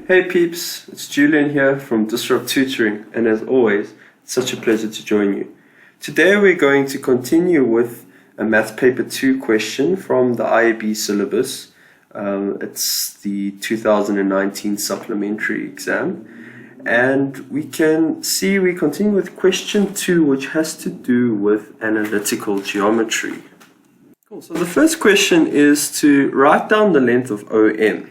Hey peeps, it's Julian here from Tutoring, and as always, it's such a pleasure to join you. Today we're going to continue with a Math Paper 2 question from the IEB syllabus. It's the 2019 Supplementary exam. And we can see we continue with question 2, which has to do with analytical geometry. Cool. So the first question is to write down the length of OM,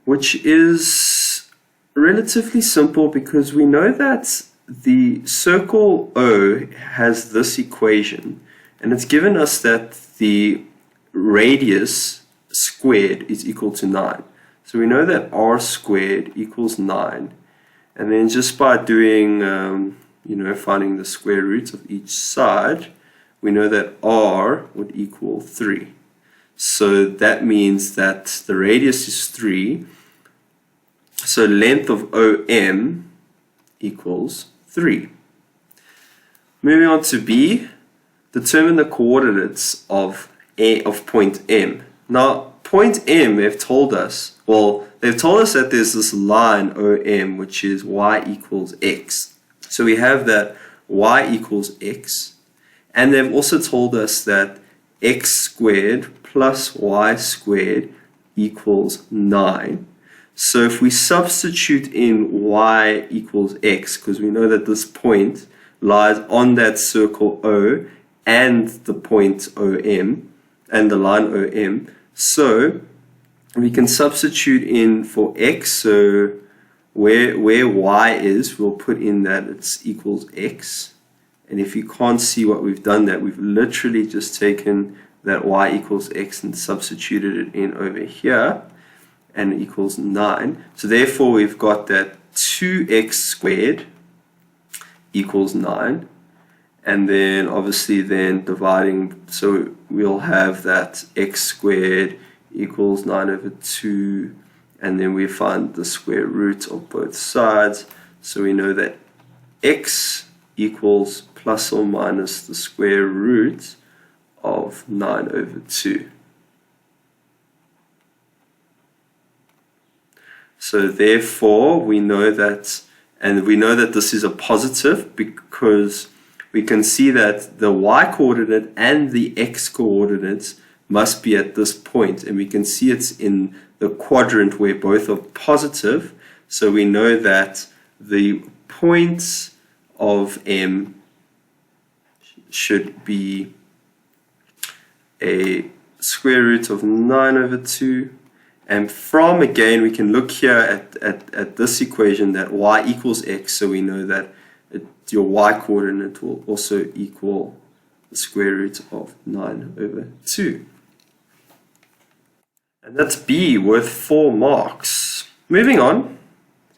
which is relatively simple because we know that the circle O has this equation, and it's given us that the radius squared is equal to 9. So we know that r squared equals 9, and then just by doing, finding the square root of each side, we know that r would equal 3. So that means that the radius is 3, so length of OM equals 3. Moving on to B, determine the coordinates of point M. Now, point M, they've told us that there's this line OM, which is y equals x. So we have that y equals x, and they've also told us that x squared plus y squared equals 9. So if we substitute in y equals x, because we know that this point lies on that circle O and the point OM and the line OM, so we can substitute in for x. So where y is, we'll put in that it's equals x. And if you can't see what we've done, that we've literally just taken that y equals x and substituted it in over here, and it equals 9. So therefore we've got that 2x squared equals 9, and then obviously then dividing, so we'll have that x squared equals 9 over 2, and then we find the square root of both sides, so we know that x equals plus or minus the square root of 9 over 2. So therefore we know that, and we know that this is a positive because we can see that the y coordinate and the x coordinates must be at this point, and we can see it's in the quadrant where both are positive. So we know that the points of M should be a square root of 9 over 2. And from, again, we can look here at this equation that y equals x, so we know that your y coordinate will also equal the square root of 9 over 2. And that's B, worth 4 marks. Moving on,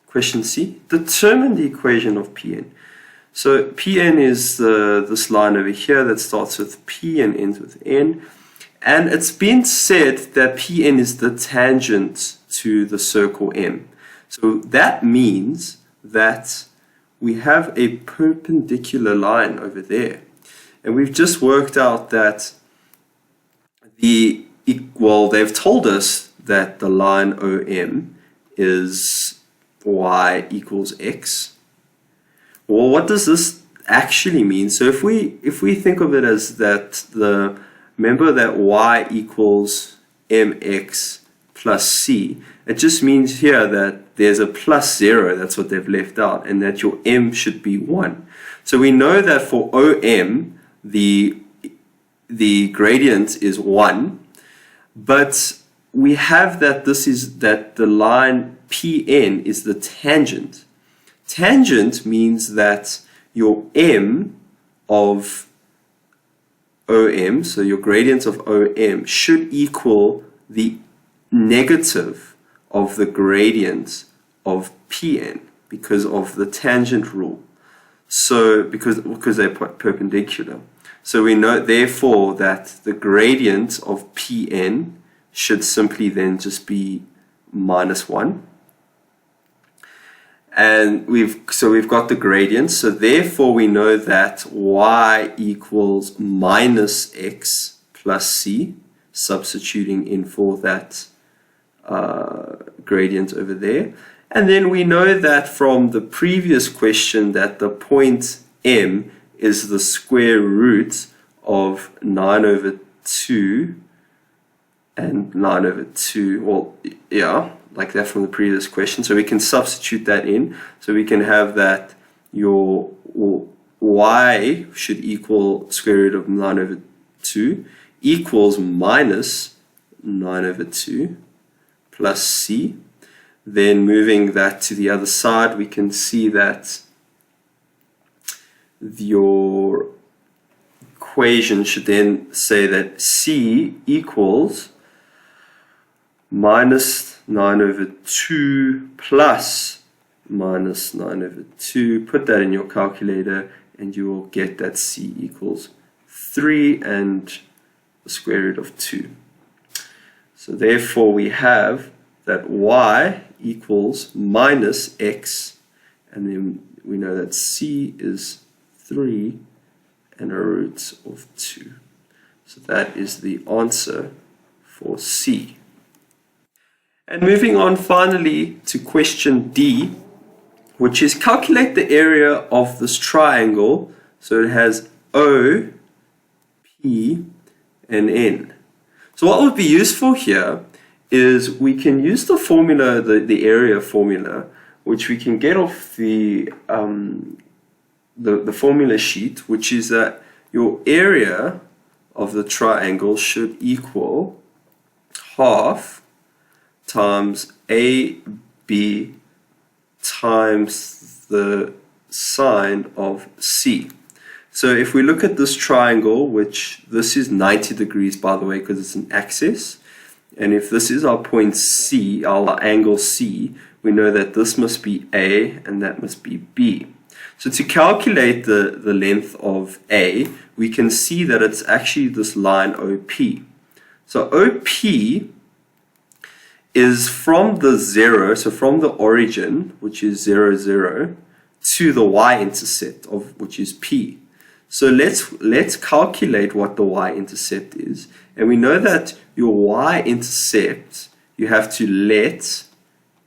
question C, determine the equation of Pn. So Pn is this line over here that starts with P and ends with N. And it's been said that Pn is the tangent to the circle M. So that means that we have a perpendicular line over there. And we've just worked out that they've told us that the line OM is y equals x. Well, what does this actually mean? So if we think of it as that remember that y equals mx plus c. It just means here that there's a plus 0, that's what they've left out, and that your m should be 1. So we know that for OM, the gradient is 1, but we have that the line Pn is the tangent. Tangent means that your m of OM, so your gradient of OM, should equal the negative of the gradient of Pn because of the tangent rule. So because they're perpendicular. So we know therefore that the gradient of Pn should simply then just be minus 1. And we've got the gradient, so therefore we know that y equals minus x plus c, substituting in for that gradient over there. And then we know that from the previous question that the point M is the square root of 9 over 2 and 9 over 2. Well, yeah, like that from the previous question. So we can substitute that in. So we can have that your y should equal square root of 9 over 2 equals minus 9 over 2 plus c. Then moving that to the other side, we can see that your equation should then say that c equals minus 9 over 2 plus minus 9 over 2. Put that in your calculator and you will get that c equals 3 and the square root of 2. So therefore we have that y equals minus x, and then we know that c is 3 and a root of 2. So that is the answer for C. And moving on finally to question D, which is calculate the area of this triangle. So it has O, P, and N. So what would be useful here is we can use the formula, the area formula, which we can get off the formula sheet, which is that your area of the triangle should equal half times AB times the sine of C. So if we look at this triangle, which this is 90 degrees by the way because it's an axis, and if this is our point C, our angle C, we know that this must be A and that must be B. So to calculate the length of A, we can see that it's actually this line OP. So OP is from the 0, so from the origin, which is 0, 0, to the y-intercept, of which is P. So let's calculate what the y-intercept is. And we know that your y-intercept, you have to let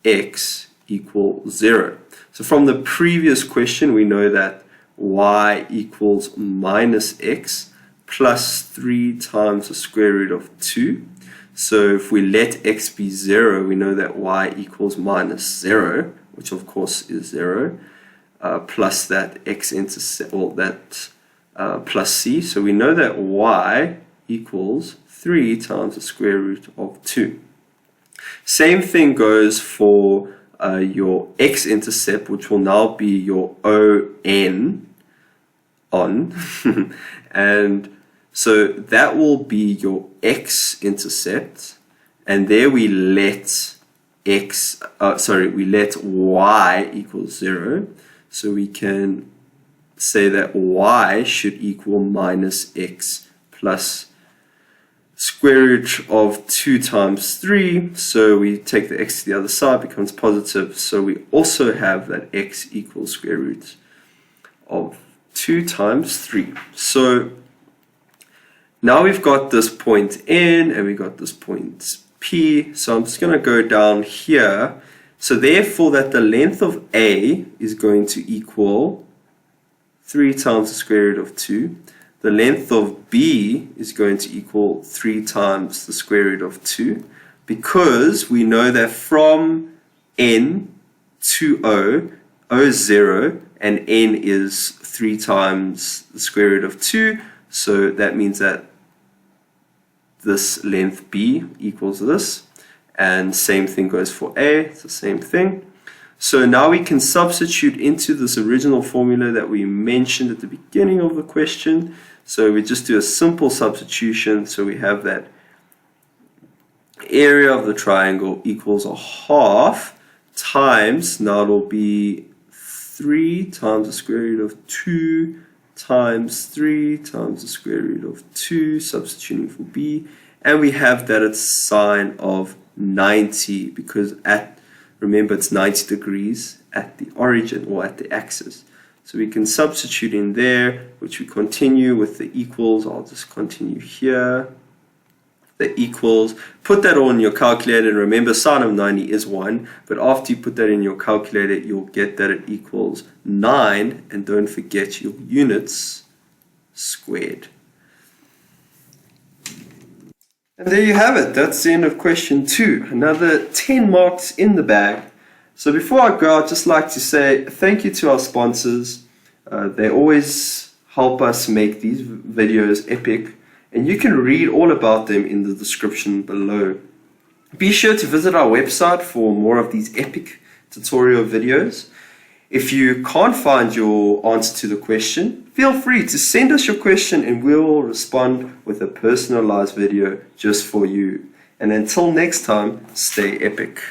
x equal 0. So from the previous question, we know that y equals minus x plus 3 times the square root of 2. So if we let x be 0, we know that y equals minus 0, which of course is 0, plus that x-intercept, well, that plus c. So we know that y equals 3 times the square root of 2. Same thing goes for your x-intercept, which will now be your on, and so that will be your x-intercept, and there we let we let y equals 0, so we can say that y should equal minus x plus square root of 2 times 3, so we take the x to the other side, becomes positive, so we also have that x equals square root of 2 times 3. So now we've got this point N and we've got this point P, so I'm just going to go down here. So therefore that the length of A is going to equal 3 times the square root of 2. The length of B is going to equal 3 times the square root of 2, because we know that from N to O, O is 0 and N is 3 times the square root of 2, so that means that this length B equals this, and same thing goes for A, it's the same thing. So now we can substitute into this original formula that we mentioned at the beginning of the question. So we just do a simple substitution. So we have that area of the triangle equals a half times, now it'll be 3 times the square root of 2 times 3 times the square root of 2, substituting for B. And we have that it's sine of 90, because remember it's 90 degrees at the origin or at the axis. So we can substitute in there, which we continue with the equals. I'll just continue here. the equals, put that all in your calculator, and remember sine of 90 is 1, but after you put that in your calculator, you'll get that it equals 9, and don't forget your units squared. And there you have it. That's the end of question 2. Another 10 marks in the bag. So before I go, I'd just like to say thank you to our sponsors. They always help us make these videos epic, and you can read all about them in the description below. Be sure to visit our website for more of these epic tutorial videos. If you can't find your answer to the question, feel free to send us your question and we'll respond with a personalized video just for you. And until next time, stay epic.